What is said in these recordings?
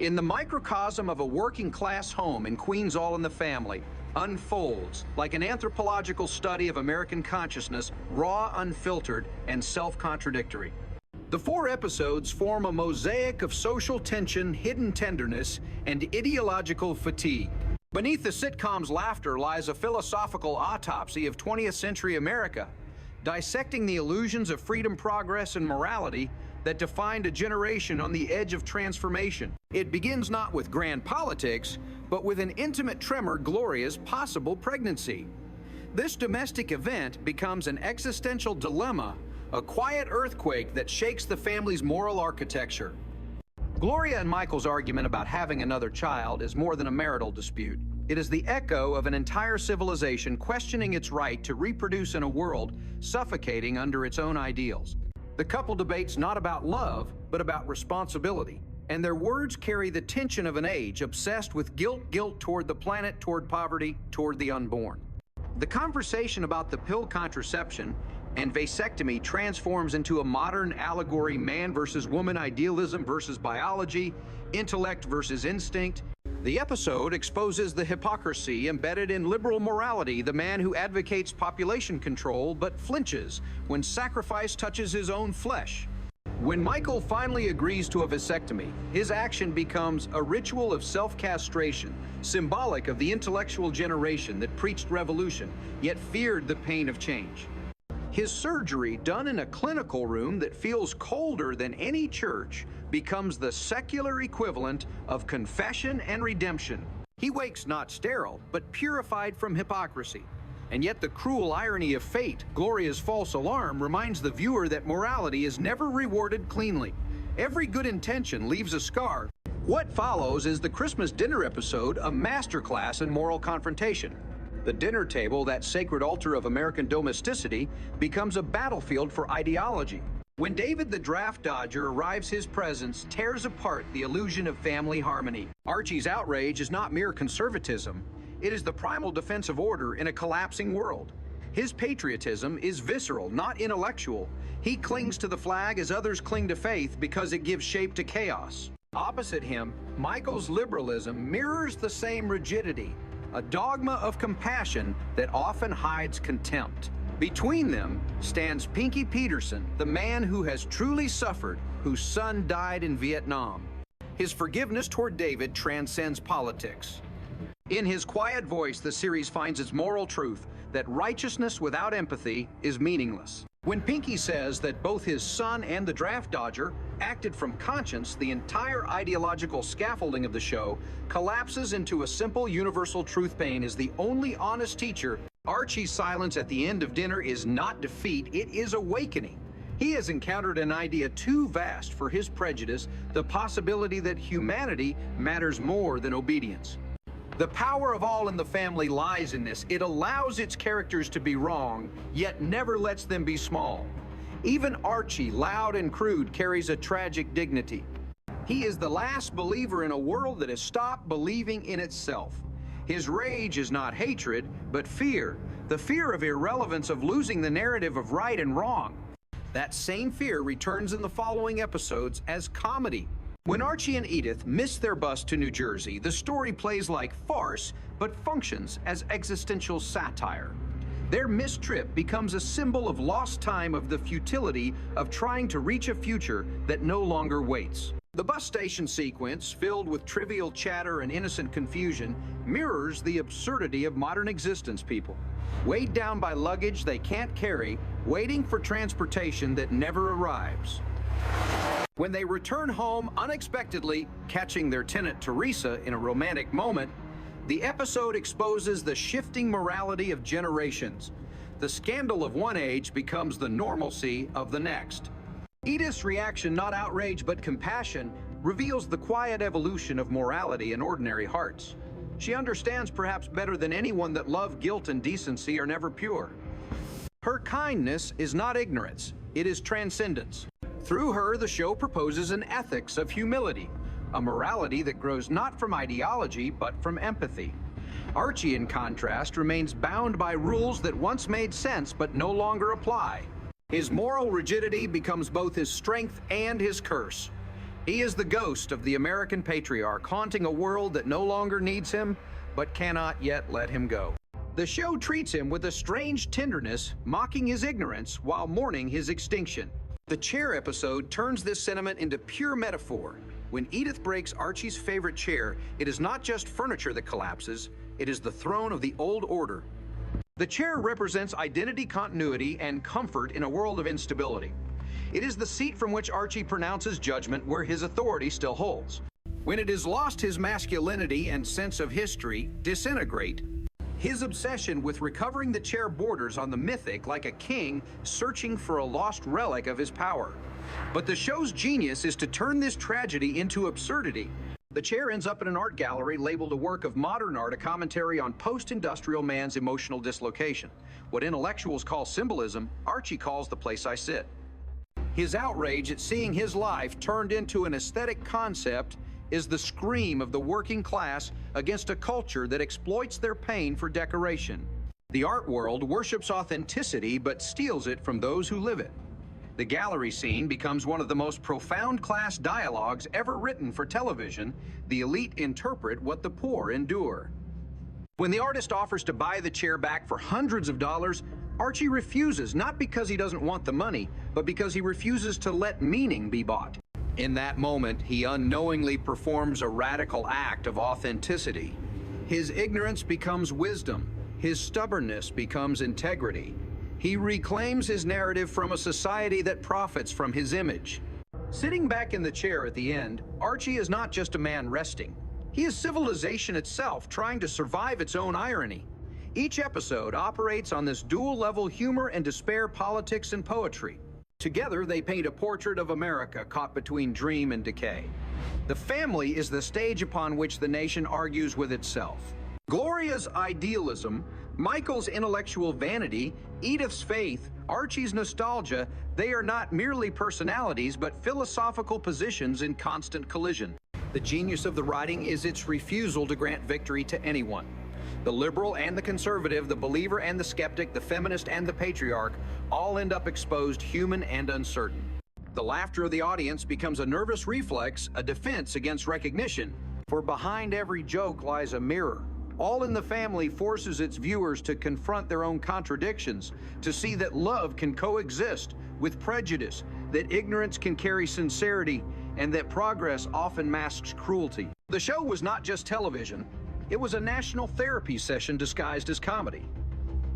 In the microcosm of a working-class home in Queens All in the Family, unfolds like an anthropological study of American consciousness, raw, unfiltered, and self-contradictory. The 4 episodes form a mosaic of social tension, hidden tenderness, and ideological fatigue. Beneath the sitcom's laughter lies a philosophical autopsy of 20th century America, dissecting the illusions of freedom, progress, and morality that defined a generation on the edge of transformation. It begins not with grand politics, but with an intimate tremor, Gloria's possible pregnancy. This domestic event becomes an existential dilemma, a quiet earthquake that shakes the family's moral architecture. Gloria and Michael's argument about having another child is more than a marital dispute. It is the echo of an entire civilization questioning its right to reproduce in a world suffocating under its own ideals. The couple debates not about love, but about responsibility, and their words carry the tension of an age obsessed with guilt toward the planet, toward poverty, toward the unborn. The conversation about the pill contraception and vasectomy transforms into a modern allegory: man versus woman, idealism versus biology, intellect versus instinct. The episode exposes the hypocrisy embedded in liberal morality, the man who advocates population control but flinches when sacrifice touches his own flesh. When Michael finally agrees to a vasectomy, his action becomes a ritual of self-castration, symbolic of the intellectual generation that preached revolution, yet feared the pain of change. His surgery, done in a clinical room that feels colder than any church, becomes the secular equivalent of confession and redemption. He wakes not sterile, but purified from hypocrisy. And yet the cruel irony of fate, Gloria's false alarm, reminds the viewer that morality is never rewarded cleanly. Every good intention leaves a scar. What follows is the Christmas dinner episode, a masterclass in moral confrontation. The dinner table, that sacred altar of American domesticity, becomes a battlefield for ideology. When David the Draft Dodger arrives, his presence tears apart the illusion of family harmony. Archie's outrage is not mere conservatism. It is the primal defense of order in a collapsing world. His patriotism is visceral, not intellectual. He clings to the flag as others cling to faith because it gives shape to chaos. Opposite him, Michael's liberalism mirrors the same rigidity, a dogma of compassion that often hides contempt. Between them stands Pinky Peterson, the man who has truly suffered, whose son died in Vietnam. His forgiveness toward David transcends politics. In his quiet voice, the series finds its moral truth that righteousness without empathy is meaningless. When Pinky says that both his son and the Draft Dodger acted from conscience, the entire ideological scaffolding of the show collapses into a simple universal truth. Pain is the only honest teacher. Archie's silence at the end of dinner is not defeat, it is awakening. He has encountered an idea too vast for his prejudice, the possibility that humanity matters more than obedience. The power of All in the Family lies in this. It allows its characters to be wrong, yet never lets them be small. Even Archie, loud and crude, carries a tragic dignity. He is the last believer in a world that has stopped believing in itself. His rage is not hatred, but fear. The fear of irrelevance, of losing the narrative of right and wrong. That same fear returns in the following episodes as comedy. When Archie and Edith miss their bus to New Jersey, the story plays like farce, but functions as existential satire. Their missed trip becomes a symbol of lost time, of the futility of trying to reach a future that no longer waits. The bus station sequence, filled with trivial chatter and innocent confusion, mirrors the absurdity of modern existence. People, weighed down by luggage they can't carry, waiting for transportation that never arrives. When they return home unexpectedly, catching their tenant Teresa in a romantic moment, the episode exposes the shifting morality of generations. The scandal of one age becomes the normalcy of the next. Edith's reaction, not outrage but compassion, reveals the quiet evolution of morality in ordinary hearts. She understands perhaps better than anyone that love, guilt, and decency are never pure. Her kindness is not ignorance, it is transcendence. Through her, the show proposes an ethics of humility, a morality that grows not from ideology, but from empathy. Archie, in contrast, remains bound by rules that once made sense, but no longer apply. His moral rigidity becomes both his strength and his curse. He is the ghost of the American patriarch, haunting a world that no longer needs him, but cannot yet let him go. The show treats him with a strange tenderness, mocking his ignorance while mourning his extinction. The chair episode turns this sentiment into pure metaphor. When Edith breaks Archie's favorite chair, it is not just furniture that collapses, it is the throne of the old order. The chair represents identity continuity and comfort in a world of instability. It is the seat from which Archie pronounces judgment where his authority still holds. When it has lost his masculinity and sense of history disintegrate, his obsession with recovering the chair borders on the mythic, like a king searching for a lost relic of his power. But the show's genius is to turn this tragedy into absurdity. The chair ends up in an art gallery labeled a work of modern art, a commentary on post-industrial man's emotional dislocation. What intellectuals call symbolism, Archie calls the place I sit. His outrage at seeing his life turned into an aesthetic concept is the scream of the working class against a culture that exploits their pain for decoration. The art world worships authenticity but steals it from those who live it. The gallery scene becomes one of the most profound class dialogues ever written for television. The elite interpret what the poor endure. When the artist offers to buy the chair back for hundreds of dollars, Archie refuses, not because he doesn't want the money, but because he refuses to let meaning be bought. In that moment, he unknowingly performs a radical act of authenticity. His ignorance becomes wisdom. His stubbornness becomes integrity. He reclaims his narrative from a society that profits from his image. Sitting back in the chair at the end, Archie is not just a man resting. He is civilization itself, trying to survive its own irony. Each episode operates on this dual-level humor and despair, politics and poetry. Together, they paint a portrait of America caught between dream and decay. The family is the stage upon which the nation argues with itself. Gloria's idealism, Michael's intellectual vanity, Edith's faith, Archie's nostalgia, they are not merely personalities but philosophical positions in constant collision. The genius of the writing is its refusal to grant victory to anyone. The liberal and the conservative, the believer and the skeptic, the feminist and the patriarch all end up exposed, human and uncertain. The laughter of the audience becomes a nervous reflex, a defense against recognition. For behind every joke lies a mirror. All in the Family forces its viewers to confront their own contradictions, to see that love can coexist with prejudice, that ignorance can carry sincerity, and that progress often masks cruelty. The show was not just television. It was a national therapy session disguised as comedy.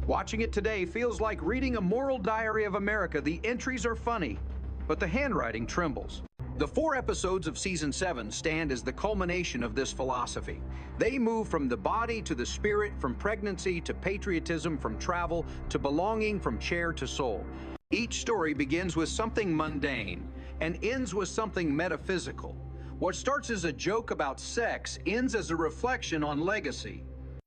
Watching it today feels like reading a moral diary of America. The entries are funny, but the handwriting trembles. The 4 episodes of Season 7 stand as the culmination of this philosophy. They move from the body to the spirit, from pregnancy to patriotism, from travel to belonging, from chair to soul. Each story begins with something mundane and ends with something metaphysical. What starts as a joke about sex ends as a reflection on legacy.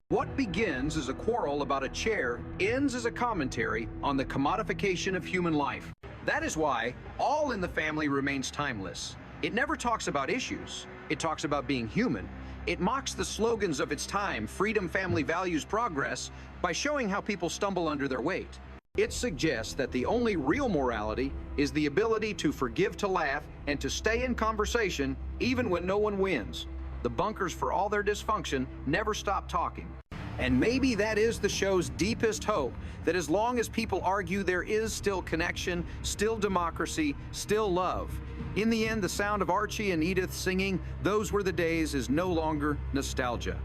What begins as a quarrel about a chair ends as a commentary on the commodification of human life. That is why All in the Family remains timeless. It never talks about issues. It talks about being human. It mocks the slogans of its time, freedom, family, values, progress, by showing how people stumble under their weight. It suggests that the only real morality is the ability to forgive, to laugh, and to stay in conversation even when no one wins. The bunkers, for all their dysfunction, never stop talking. And maybe that is the show's deepest hope, that as long as people argue, there is still connection, still democracy, still love. In the end, the sound of Archie and Edith singing "Those Were the Days" is no longer nostalgia.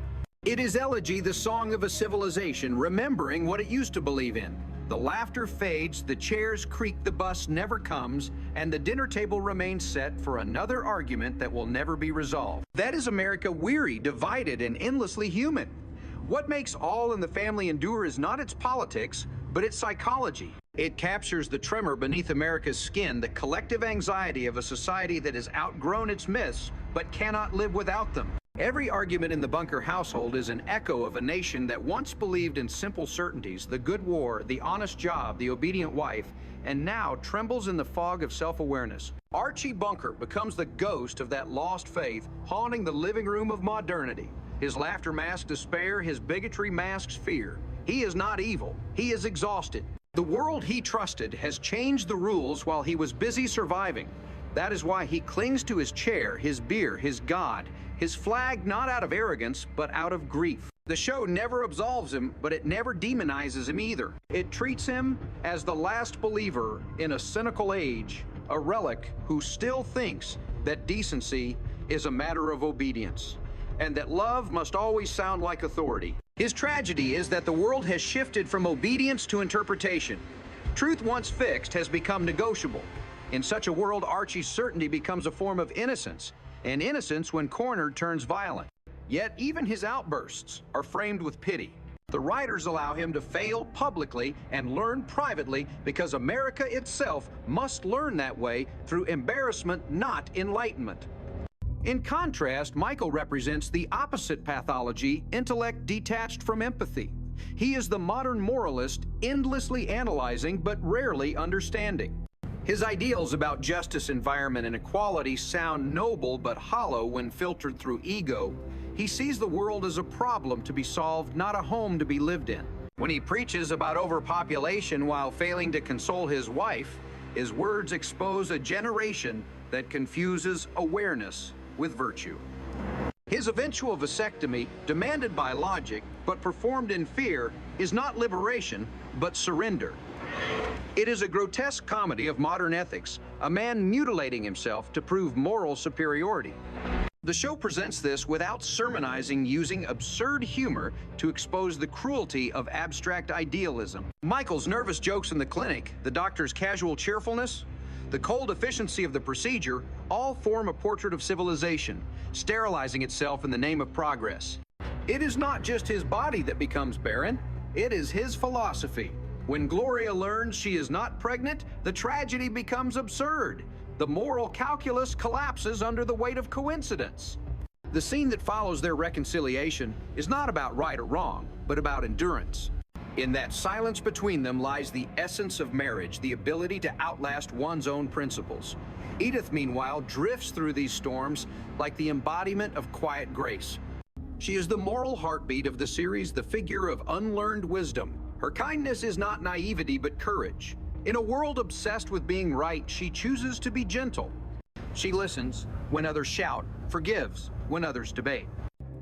It is elegy, the song of a civilization, remembering what it used to believe in. The laughter fades, the chairs creak, the bus never comes, and the dinner table remains set for another argument that will never be resolved. That is America, weary, divided, and endlessly human. What makes All in the Family endure is not its politics, but its psychology. It captures the tremor beneath America's skin, the collective anxiety of a society that has outgrown its myths, but cannot live without them. Every argument in the Bunker household is an echo of a nation that once believed in simple certainties, the good war, the honest job, the obedient wife, and now trembles in the fog of self-awareness. Archie Bunker becomes the ghost of that lost faith, haunting the living room of modernity. His laughter masks despair, his bigotry masks fear. He is not evil, he is exhausted. The world he trusted has changed the rules while he was busy surviving. That is why he clings to his chair, his beer, his God, his flag, not out of arrogance, but out of grief. The show never absolves him, but it never demonizes him either. It treats him as the last believer in a cynical age, a relic who still thinks that decency is a matter of obedience, and that love must always sound like authority. His tragedy is that the world has shifted from obedience to interpretation. Truth once fixed has become negotiable. In such a world, Archie's certainty becomes a form of innocence, and innocence, when cornered, turns violent. Yet even his outbursts are framed with pity. The writers allow him to fail publicly and learn privately because America itself must learn that way through embarrassment, not enlightenment. In contrast, Michael represents the opposite pathology, intellect detached from empathy. He is the modern moralist, endlessly analyzing but rarely understanding. His ideals about justice, environment, and equality sound noble but hollow when filtered through ego. He sees the world as a problem to be solved, not a home to be lived in. When he preaches about overpopulation while failing to console his wife, his words expose a generation that confuses awareness with virtue. His eventual vasectomy, demanded by logic but performed in fear, is not liberation but surrender. It is a grotesque comedy of modern ethics, a man mutilating himself to prove moral superiority. The show presents this without sermonizing, using absurd humor to expose the cruelty of abstract idealism. Michael's nervous jokes in the clinic, the doctor's casual cheerfulness, the cold efficiency of the procedure all form a portrait of civilization, sterilizing itself in the name of progress. It is not just his body that becomes barren, it is his philosophy. When Gloria learns she is not pregnant, the tragedy becomes absurd. The moral calculus collapses under the weight of coincidence. The scene that follows their reconciliation is not about right or wrong, but about endurance. In that silence between them lies the essence of marriage, the ability to outlast one's own principles. Edith, meanwhile, drifts through these storms like the embodiment of quiet grace. She is the moral heartbeat of the series, the figure of unlearned wisdom. Her kindness is not naivety, but courage. In a world obsessed with being right, she chooses to be gentle. She listens when others shout, forgives when others debate.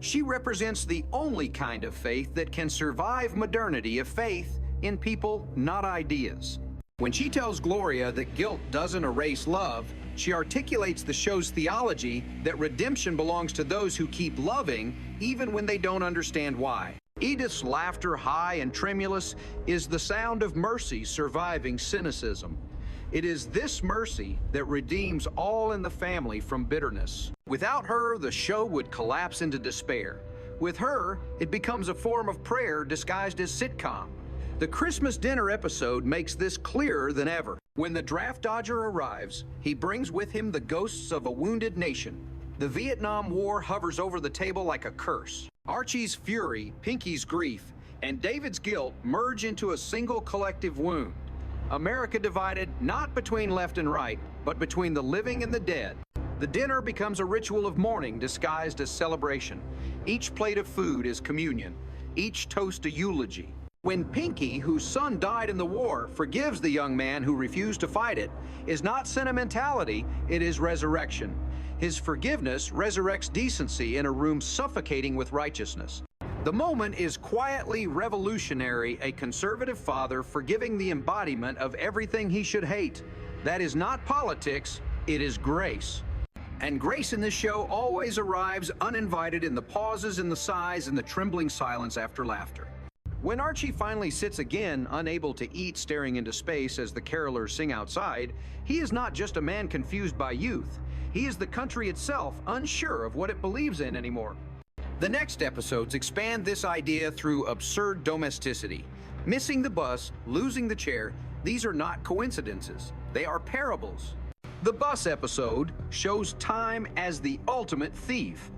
She represents the only kind of faith that can survive modernity, a faith in people, not ideas. When she tells Gloria that guilt doesn't erase love, she articulates the show's theology that redemption belongs to those who keep loving even when they don't understand why. Edith's laughter, high and tremulous, is the sound of mercy surviving cynicism. It is this mercy that redeems all in the family from bitterness. Without her, the show would collapse into despair. With her, it becomes a form of prayer disguised as sitcom. The Christmas dinner episode makes this clearer than ever. When the draft dodger arrives, he brings with him the ghosts of a wounded nation. The Vietnam War hovers over the table like a curse. Archie's fury, Pinky's grief, and David's guilt merge into a single collective wound. America divided not between left and right, but between the living and the dead. The dinner becomes a ritual of mourning disguised as celebration. Each plate of food is communion, each toast a eulogy. When Pinky, whose son died in the war, forgives the young man who refused to fight it, is not sentimentality, it is resurrection. His forgiveness resurrects decency in a room suffocating with righteousness. The moment is quietly revolutionary, a conservative father forgiving the embodiment of everything he should hate. That is not politics, it is grace. And grace in this show always arrives uninvited in the pauses, in the sighs, and the trembling silence after laughter. When Archie finally sits again, unable to eat, staring into space as the carolers sing outside, he is not just a man confused by youth. He is the country itself, unsure of what it believes in anymore. The next episodes expand this idea through absurd domesticity. Missing the bus, losing the chair, these are not coincidences. They are parables. The bus episode shows time as the ultimate thief.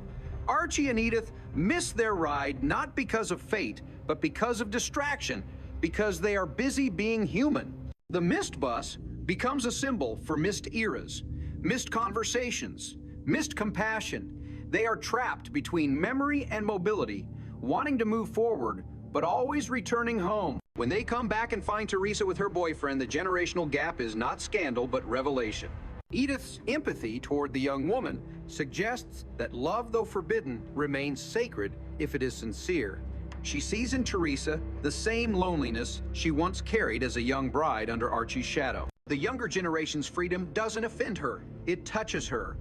Archie and Edith miss their ride not because of fate, but because of distraction, because they are busy being human. The missed bus becomes a symbol for missed eras, missed conversations, missed compassion. They are trapped between memory and mobility, wanting to move forward, but always returning home. When they come back and find Teresa with her boyfriend, the generational gap is not scandal, but revelation. Edith's empathy toward the young woman suggests that love, though forbidden, remains sacred if it is sincere. She sees in Teresa the same loneliness she once carried as a young bride under Archie's shadow. The younger generation's freedom doesn't offend her, it touches her.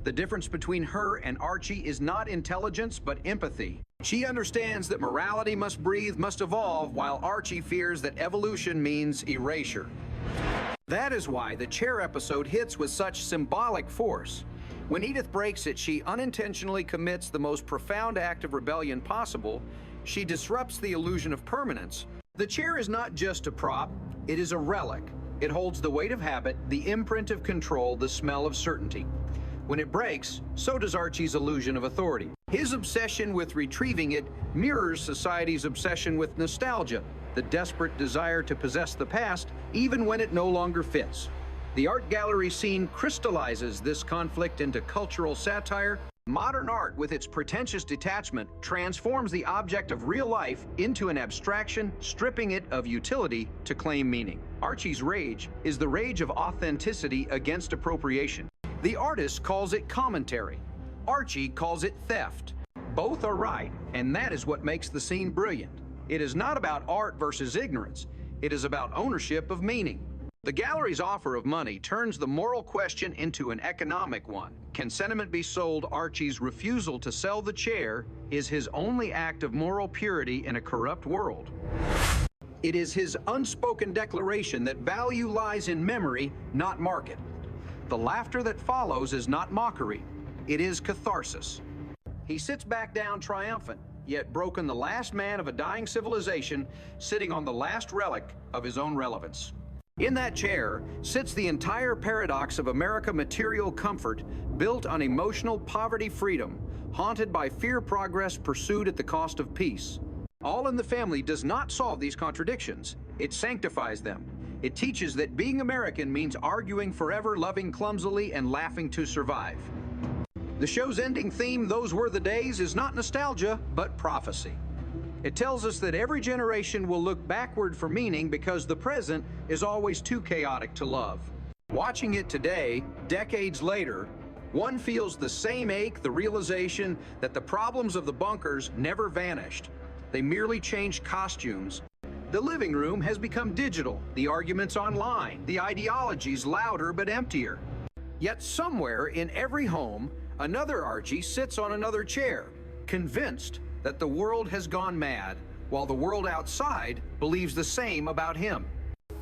The difference between her and Archie is not intelligence, but empathy. She understands that morality must breathe, must evolve, while Archie fears that evolution means erasure. That is why the chair episode hits with such symbolic force. When Edith breaks it, she unintentionally commits the most profound act of rebellion possible. She disrupts the illusion of permanence. The chair is not just a prop, it is a relic. It holds the weight of habit, the imprint of control, the smell of certainty. When it breaks, so does Archie's illusion of authority. His obsession with retrieving it mirrors society's obsession with nostalgia, the desperate desire to possess the past, even when it no longer fits. The art gallery scene crystallizes this conflict into cultural satire. Modern art, with its pretentious detachment, transforms the object of real life into an abstraction, stripping it of utility to claim meaning. Archie's rage is the rage of authenticity against appropriation. The artist calls it commentary. Archie calls it theft. Both are right, and that is what makes the scene brilliant. It is not about art versus ignorance. It is about ownership of meaning. The gallery's offer of money turns the moral question into an economic one. Can sentiment be sold? Archie's refusal to sell the chair is his only act of moral purity in a corrupt world. It is his unspoken declaration that value lies in memory, not market. The laughter that follows is not mockery, it is catharsis. He sits back down triumphant, yet broken, the last man of a dying civilization, sitting on the last relic of his own relevance. In that chair sits the entire paradox of American material comfort, built on emotional poverty freedom, haunted by fear progress pursued at the cost of peace. All in the Family does not solve these contradictions, it sanctifies them. It teaches that being American means arguing forever, loving clumsily, and laughing to survive. The show's ending theme, "Those Were the Days," is not nostalgia, but prophecy. It tells us that every generation will look backward for meaning because the present is always too chaotic to love. Watching it today, decades later, one feels the same ache, the realization that the problems of the bunkers never vanished. They merely changed costumes. The living room has become digital, the arguments online, the ideologies louder but emptier. Yet somewhere in every home, another Archie sits on another chair, convinced that the world has gone mad, while the world outside believes the same about him.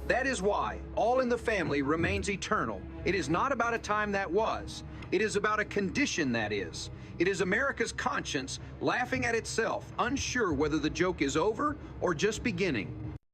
That is why All in the Family remains eternal. It is not about a time that was. It is about a condition that is. It is America's conscience laughing at itself, unsure whether the joke is over or just beginning.